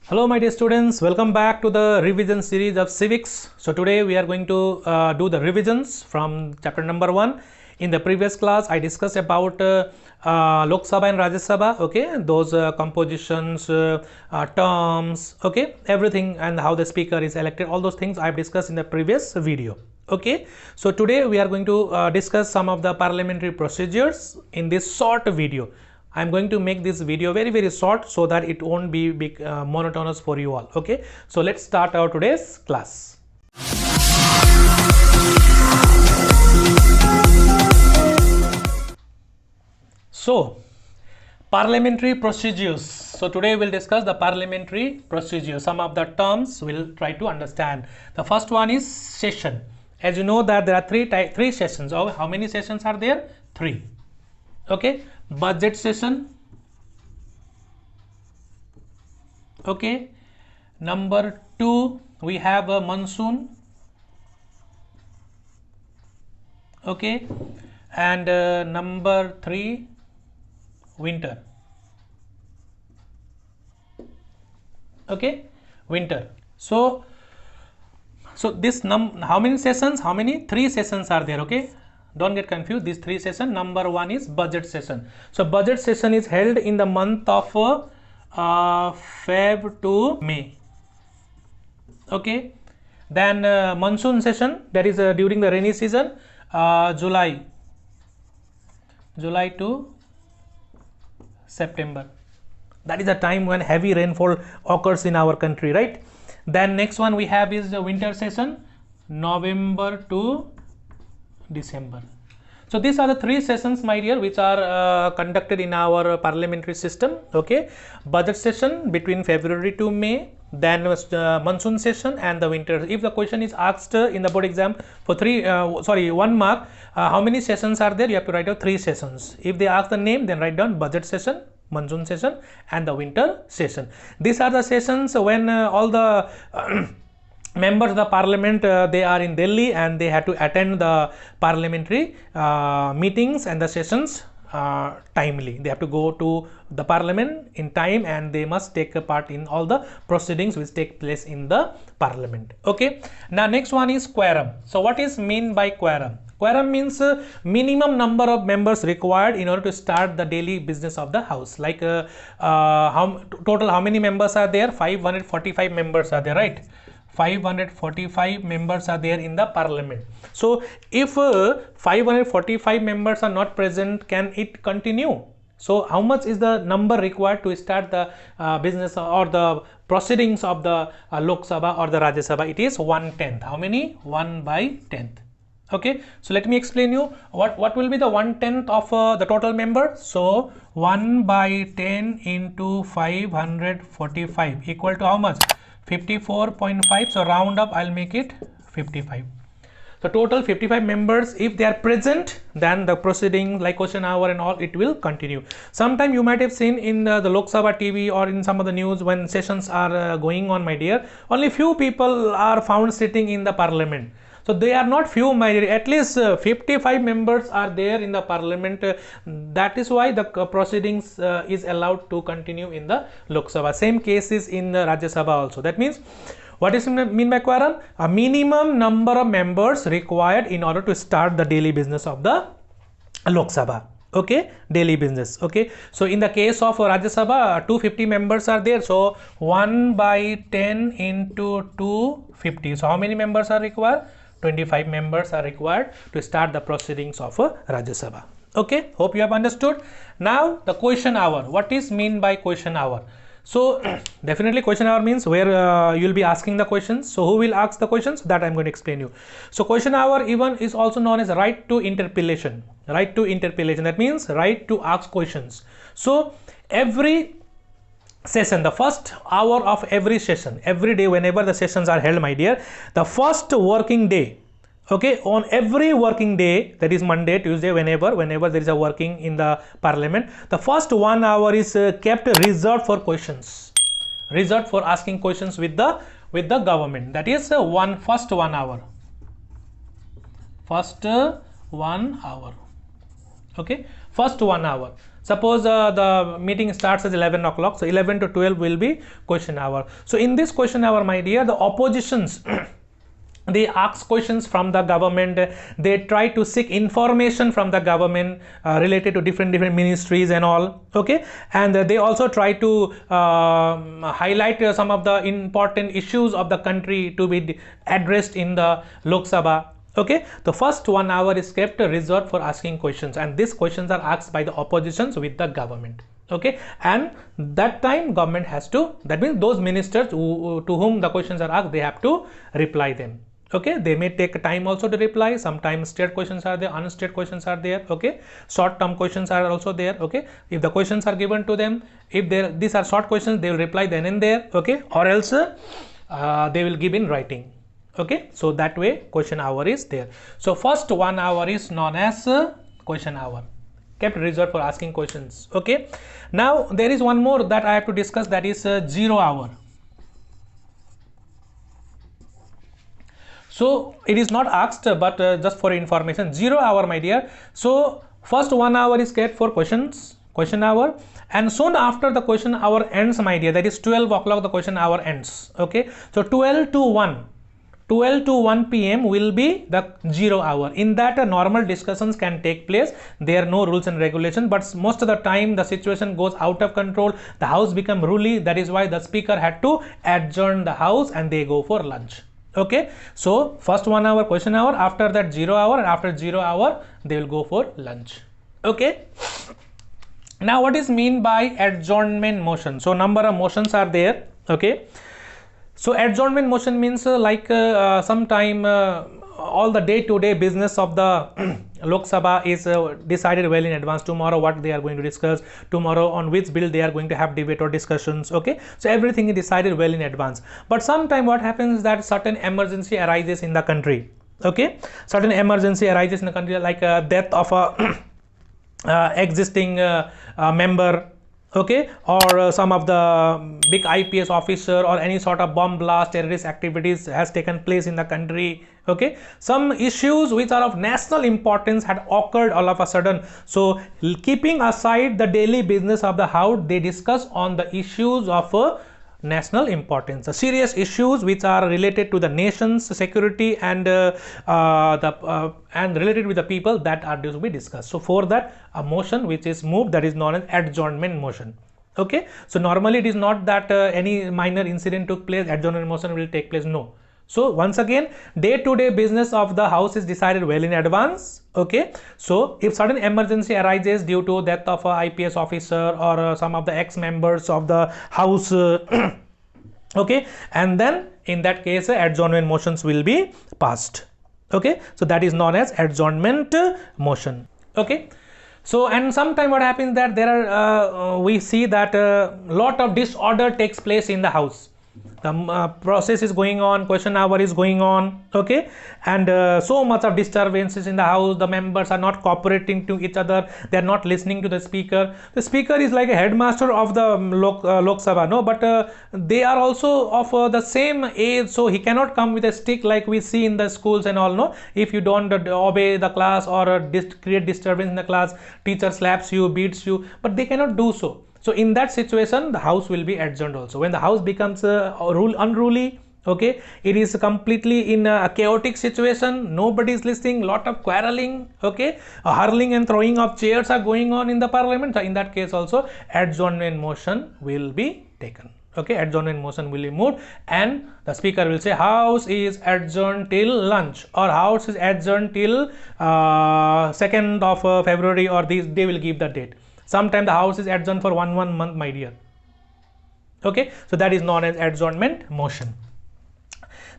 Hello my dear students, welcome back to the revision series of civics. So today we are going to do the revisions from chapter number 1. In the previous class I discussed about Lok Sabha and Rajya Sabha, okay, those compositions, terms, okay, everything, and how the speaker is elected, all those things I have discussed in the previous video. Okay, so today we are going to discuss some of the parliamentary procedures in this short video. I am going to make this video very short so that it won't be big, monotonous for you all. Okay, so let's start our today's class. So parliamentary procedures. So today we'll discuss the parliamentary procedure. Some of the terms we'll try to understand. The first one is session. As you know that there are three sessions. Oh, how many sessions are there? 3. Okay, budget session, okay, number 2 we have a monsoon, okay, and number 3 winter, okay, winter. So this how many sessions? 3 sessions are there, okay. Don't get confused. These 3 sessions. Number 1 is budget session. So budget session is held in the month of Feb to May. Okay. Then monsoon session, that is during the rainy season, July to September. That is the time when heavy rainfall occurs in our country, right? Then next one we have is the winter session, November to December. So these are the 3 sessions, my dear, which are conducted in our parliamentary system. Okay, budget session between February to May, then monsoon session and the winter. If the question is asked in the board exam for 1 mark, how many sessions are there, you have to write out 3 sessions. If they ask the name, then write down budget session, monsoon session and the winter session. These are the sessions when all the members of the parliament they are in Delhi and they have to attend the parliamentary meetings and the sessions timely. They have to go to the parliament in time and they must take a part in all the proceedings which take place in the parliament. Okay, now next one is quorum. So what is mean by quorum? Quorum means minimum number of members required in order to start the daily business of the house. Like how many members are there? 545 members are there, right? 545 members are there in the parliament. So if 545 members are not present, can it continue? So how much is the number required to start the business or the proceedings of the Lok Sabha or the Rajya Sabha? It is 1/10. How many? 1/10. Okay, so let me explain you what will be the 1/10 of the total member. So 1/10 into 545 equal to how much? 54.5. So round up, I'll make it 55. So total 55 members, if they are present, then the proceeding like question hour and all, it will continue. Sometime you might have seen in the Lok Sabha TV or in some of the news when sessions are going on, my dear, only few people are found sitting in the parliament. So they are not few, my dear, at least 55 members are there in the parliament. That is why the proceedings is allowed to continue in the Lok Sabha. Same case is in the Rajya Sabha also. That means, what is mean by quorum? A minimum number of members required in order to start the daily business of the Lok Sabha. Okay, daily business. Okay, so in the case of Rajya Sabha, 250 members are there. So 1/10 into 250. So how many members are required? 25 members are required to start the proceedings of Rajya Sabha. Okay, hope you have understood. Now the question hour. What is mean by question hour? So definitely question hour means where you will be asking the questions. So who will ask the questions? That I am going to explain you. So question hour even is also known as right to interpellation. Right to interpellation, that means right to ask questions. So every session, the first hour of every session, every day whenever the sessions are held, my dear, the first working day, okay, on every working day, that is Monday, Tuesday, whenever there is a working in the parliament, the first 1 hour is kept reserved for questions, reserved for asking questions with the government. That is first 1 hour, first 1 hour. Okay, first 1 hour. Suppose the meeting starts at 11 o'clock, so 11 to 12 will be question hour. So in this question hour, my dear, the oppositions they ask questions from the government, they try to seek information from the government related to different ministries and all, okay, and they also try to highlight some of the important issues of the country to be addressed in the Lok Sabha. Okay, the first 1 hour is kept reserved for asking questions, and these questions are asked by the oppositions with the government. Okay, and that time government has to, that means those ministers to whom the questions are asked, they have to reply them. Okay, they may take time also to reply. Sometimes state questions are there, unstated questions are there. Okay, short term questions are also there. Okay, if the questions are given to them, if these are short questions, they will reply then and there. Okay, or else they will give in writing. Okay, so that way question hour is there. So first 1 hour is known as question hour, kept reserved for asking questions. Okay, now there is one more that I have to discuss, that is 0 hour. So it is not asked, but just for information, 0 hour, my dear. So first 1 hour is kept for question hour, and soon after the question hour ends, my dear, that is 12 o'clock, the question hour ends. Okay, so 12 to 1 p.m. will be the 0 hour. In that normal discussions can take place. There are no rules and regulations, but most of the time the situation goes out of control, the house become ruly. That is why the speaker had to adjourn the house and they go for lunch. Okay, so first 1 hour question hour, after that 0 hour, and after 0 hour they will go for lunch. Okay, now what is mean by adjournment motion? So number of motions are there. Okay, so adjournment motion means sometime all the day-to-day business of the Lok Sabha is decided well in advance. Tomorrow what they are going to discuss, tomorrow on which bill they are going to have debate or discussions. Okay, so everything is decided well in advance. But sometime what happens, that certain emergency arises in the country. Okay, certain emergency arises in the country, like death of a existing member. Okay, or some of the big IPS officer, or any sort of bomb blast, terrorist activities has taken place in the country. Okay, some issues which are of national importance had occurred all of a sudden. So keeping aside the daily business of the house, they discuss on the issues of national importance, the serious issues which are related to the nation's security and and related with the people, that are to be discussed. So for that, a motion which is moved, that is known as adjournment motion. Okay, so normally it is not that any minor incident took place, adjournment motion will take place. No. So once again, day-to-day business of the house is decided well in advance. Okay, so if sudden emergency arises due to death of a IPS officer or some of the ex-members of the house, okay, and then in that case adjournment motions will be passed. Okay, so that is known as adjournment motion. Okay, so and sometime what happens, that there are we see that lot of disorder takes place in the house. The process is going on, question hour is going on. Okay, and so much of disturbances in the house, the members are not cooperating to each other, they are not listening to the speaker. The speaker is like a headmaster of the Lok Sabha, no, but they are also of the same age, so he cannot come with a stick like we see in the schools and all. No, if you don't obey the class or create disturbance in the class, teacher slaps you, beats you, but they cannot do so. So in that situation, the house will be adjourned also. When the house becomes unruly, okay, it is completely in a chaotic situation, nobody is listening, lot of quarreling, okay, hurling and throwing of chairs are going on in the parliament. So in that case also, adjournment motion will be taken. Okay, adjournment motion will be moved, and the speaker will say house is adjourned till lunch, or house is adjourned till 2nd of February, or they will give the date. Sometimes the house is adjourned for one month, my dear. Okay, so that is known as adjournment motion.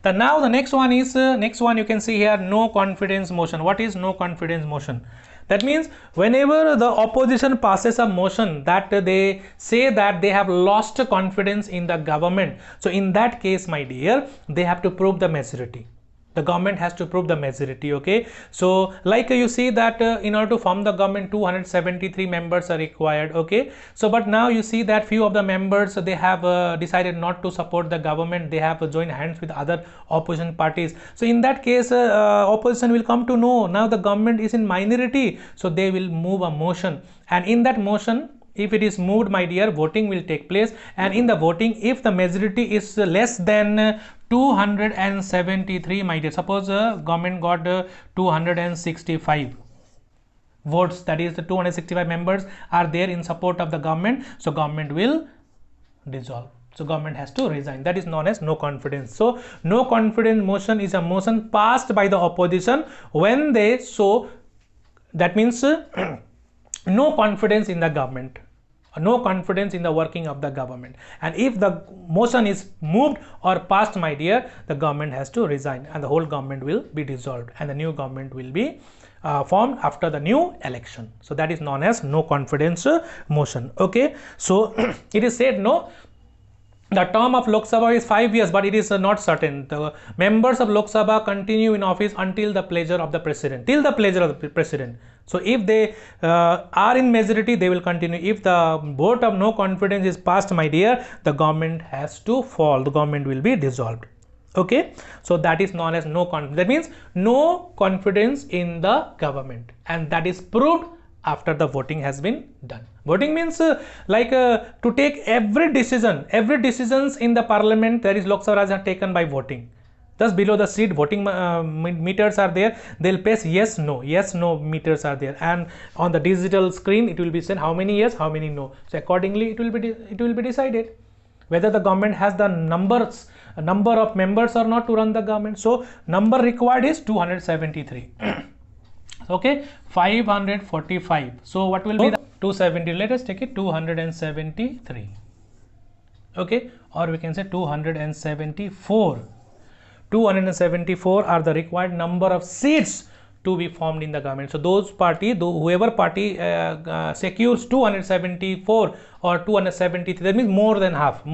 Now the next one is you can see here, no confidence motion. What is no confidence motion? That means whenever the opposition passes a motion that they say that they have lost confidence in the government, so in that case, my dear, they have to prove the majority. The government has to prove the majority. Okay, so like you see that in order to form the government, 273 members are required. Okay, so but now you see that few of the members, they have decided not to support the government, they have joined hands with other opposition parties. So in that case, opposition will come to know now the government is in minority, so they will move a motion, and in that motion, if it is moved, my dear, voting will take place, and in the voting, if the majority is less than 273, my dear, suppose government got 265 votes, that is the 265 members are there in support of the government, so government will dissolve. So government has to resign. That is known as no confidence. So no confidence motion is a motion passed by the opposition when they show, that means no confidence in the government, no confidence in the working of the government, and if the motion is moved or passed, my dear, the government has to resign and the whole government will be dissolved and the new government will be formed after the new election. So that is known as no confidence motion. Okay, so it is said, no, the term of Lok Sabha is 5 years, but it is not certain. The members of Lok Sabha continue in office until the pleasure of the president, till the pleasure of the president. So if they are in majority, they will continue. If the vote of no confidence is passed, my dear, the government has to fall, the government will be dissolved. Okay, so that is known as no confidence. That means no confidence in the government, and that is proved after the voting has been done. Voting means to take every decisions in the parliament, that is Lok Sabha, are taken by voting. Just below the seat, voting meters are there. They'll place yes, no meters are there, and on the digital screen it will be said how many yes, how many no. So accordingly it will be decided whether the government has the number of members or not to run the government. So number required is 273. Okay, 545. So what will be the 270? Let us take it 273. Okay, or we can say 274. 274 are the required number of seats to be formed in the government. So those party, whoever party secures 274 or 273, that means more than half,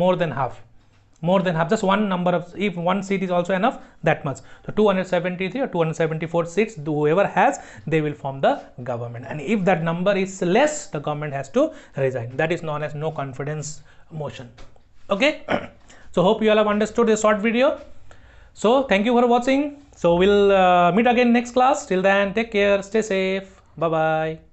just one number of, if one seat is also enough, that much. So 273 or 274 seats, whoever has, they will form the government, and if that number is less, the government has to resign. That is known as no confidence motion. Okay, so hope you all have understood this short video. So thank you for watching. So we'll meet again next class. Till then, take care, stay safe, bye bye.